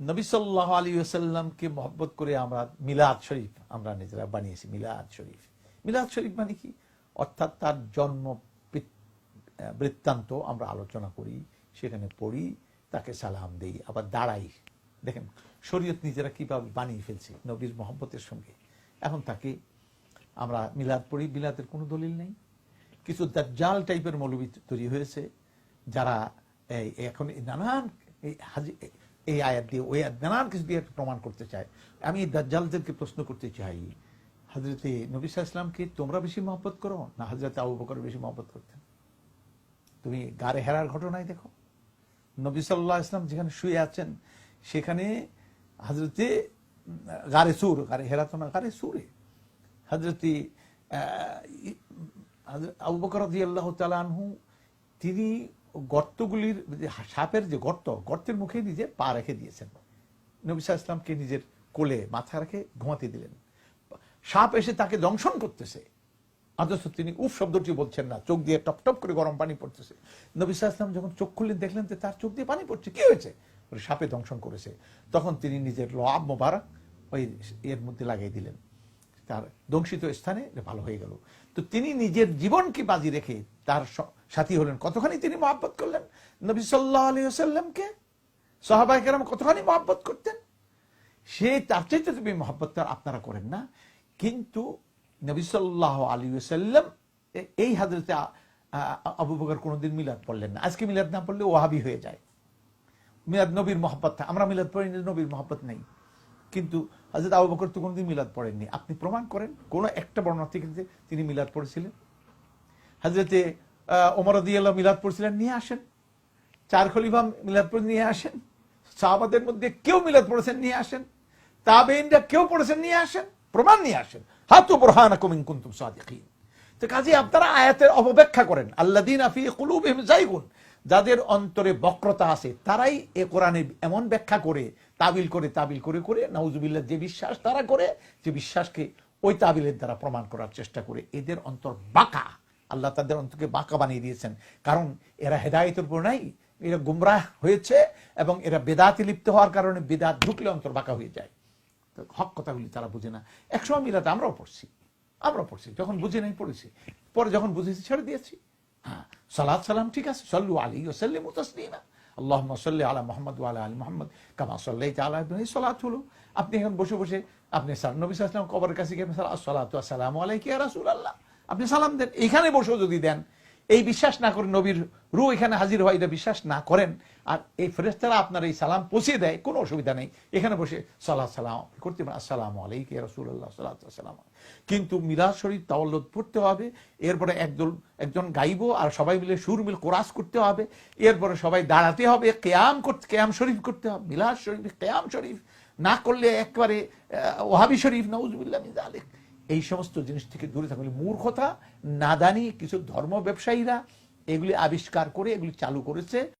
নবী সাল্লাল্লাহু আলাইহি ওয়াসাল্লামকে মহব্বত করে আমরা মিলাদ শরীফ আমরা নিজেরা বানিয়েছি। মিলাদ শরীফ, মিলাদ শরীফ মানে কি? অর্থাৎ তার জন্ম বৃত্তান্ত আমরা আলোচনা করি, সেখানে পড়ি, তাকে সালাম দেই, আবার দাঁড়াই। দেখেন শরীয়ত নিজেরা কিভাবে বানিয়ে ফেলছে নবীর মহব্বতের সঙ্গে। এখন তাকে আমরা মিলাদ পড়ি, মিলাদের কোনো দলিল নেই। কিছু দাজ্জাল টাইপের মৌলবী তৈরি হয়েছে, যারা এখন নানান এই আয়াত দিয়ে ওই আয়াত নানান কিছু দিয়ে প্রমাণ করতে চায়। আমি দাজ্জালদেরকে প্রশ্ন করতে চাই, হযরতে নবী সাল্লাল্লাহু আলাইহি ওয়াসাল্লামকে তোমরা বেশি মহব্বত করো না হযরতে আবু বকর বেশি মহব্বত করতেন? তুমি গারে হেরার ঘটনায় দেখো, নবী সাল্লাল্লাহু আলাইহি ওয়াসাল্লাম যেখানে শুয়ে আছেন সেখানে হযরতে গারে সুর, গারে হেরা তো না, গারে সুরে হযরতে আবু বকর রাদিয়াল্লাহু তাআলা আনহু তিনি গর্তগুলির সাপের যে গর্তের মুখে নিজে পা রেখে দিয়েছেন, নবী সাল্লাল্লাহু আলাইহি ওয়াসাল্লামকে নিজের কোলে মাথা রেখে ঘুমাতে দিলেন। সাপ এসে তাকে দংশন করতেছে, অথচ তিনি উফ শব্দটি বলছেন না, চোখ দিয়ে টপ টপ করে গরম পানি পড়তেছে। নবী সাল্লাল্লাহু আলাইহি ওয়াসাল্লাম যখন চোখ খুললেন দেখলেন যে তার চোখ দিয়ে পানি পড়ছে, কি হয়েছে? সাপে দংশন করেছে। তখন তিনি নিজের লোহাব মোবারক ওই এর মধ্যে লাগিয়ে দিলেন, তার দংশিত স্থানে ভালো হয়ে গেল। তো তিনি নিজের জীবনকে বাজি রেখে তার সাথী হলেন। কতখানি তিনি মহব্বত করলেন নবী সাল্লাল্লাহু আলাইহি ওয়াসাল্লামকে, সাহাবায়ে কেরাম কতখানি মহব্বত করতেন। সে তার চাইতে তুমি মহব্বত আপনারা করেন না। কিন্তু নবী সাল্লাল্লাহু আলাইহি ওয়াসাল্লাম এই হযরতে আবু বকর কোনদিন মিলাদ পড়লেন না। আজকে মিলাদ না পড়লে ওয়াহাবি হয়ে যায়। মিলাদ নবীর মহব্বত, আমরা মিলাদ পড়ি না, নবীর মহব্বত নেই। কিন্তু হযরত আবু বকর তো কোনদিন মিলাদ পড়েননি। আপনি প্রমাণ করেন কোন একটা বর্ণনা থেকে তিনি মিলাদ পড়েছিলেন। হযরতে ওমর রাদিয়াল্লাহু মিলাদ পড়ছিলেন, নিয়ে আসেন। চার খলিফা মিলাদ পড়ে নিয়ে আসেন। সাহাবাদের মধ্যে কেউ মিলাদ পড়েছেন, নিয়ে আসেন। তাবেঈনরা কেউ পড়েছেন, নিয়ে আসেন, প্রমাণ নিয়ে আসেন। হাতু বুরহানাকুম ইন কুনতুম সাদিকিন। তো কাজে আপনারা আয়াতের অপব্যাখ্যা করেন। আল্লাযীনা ফী কুলুবিহিম যায়গুন, যাদের অন্তরে বক্রতা আছে তারাই এ কোরআনে এমন ব্যাখ্যা করে তাবিল করে করে নাউজুবিল্লাহ, যে বিশ্বাস তারা করে, যে বিশ্বাসকে ওই তাবিলের দ্বারা প্রমাণ করার চেষ্টা করে, এদের অন্তর বাঁকা। আল্লাহ তাদের অন্তরকে বাঁকা বানিয়ে দিয়েছেন, কারণ এরা হেদায়েতের উপর নাই, এরা গুমরাহ হয়েছে এবং এরা বেদাতে লিপ্ত হওয়ার কারণে বেদাত ঢুকলে অন্তর বাঁকা হয়ে যায়। হক কথাগুলি তারা বুঝে না। একসময় মিলাদ আমরাও পড়ছি, যখন বুঝে নাই পড়েছি, পরে যখন বুঝেছি ছেড়ে দিয়েছি। হ্যাঁ, সালাত সালাম ঠিক আছে, সাল্লু আলাইহি ওয়া সাল্লিমু তাসলিমা, আল্লাহুম্মা সাল্লি আলা মুহাম্মদ ওয়া আলা আলি মুহাম্মদ কামা সাল্লাইতা আলা ইব্রাহিম। সালাত হলো আপনি এখন বসে বসে আপনি নবী সাল্লাল্লাহু আলাইহি ওয়াসাল্লাম কবরের কাছে গিয়ে আসসালাতু ওয়াসসালামু আলাইকা ইয়া রাসূলুল্লাহ আপনি সালাম দেন। এখানে বসেও যদি দেন, এই বিশ্বাস না করে নবীর রূহ এখানে হাজির হয় এটা বিশ্বাস না করেন, আর এই ফেরেশতারা আপনার এই সালাম পৌঁছে দেয়, কোনো অসুবিধা নেই। এখানে বসে সালাত সালাম করতে পারেন, আসসালামু আলাইকা ইয়া রাসূলুল্লাহ সাল্লাল্লাহু আলাইহি ওয়াসাল্লাম। কিন্তু মিলাদ শরীফ তাওয়াল্লুদ পড়তে হবে, এরপরে একজন গাইবো আর সবাই মিলে সুর মিল কোরাস করতে হবে, এরপরে সবাই দাঁড়াতে হবে, কিয়াম শরীফ করতে হবে। মিলাদ শরীফ, কিয়াম শরীফ না করলে একবারে ওয়াহাবি শরীফ, নাউজুবিল্লাহ মিন যালিক। এই সমস্ত জিনিস থেকে দূরে থাকলে মূর্খতা, নাদানি কিছু ধর্ম ব্যবসায়ীরা এগুলি আবিষ্কার করে এগুলি চালু করেছে।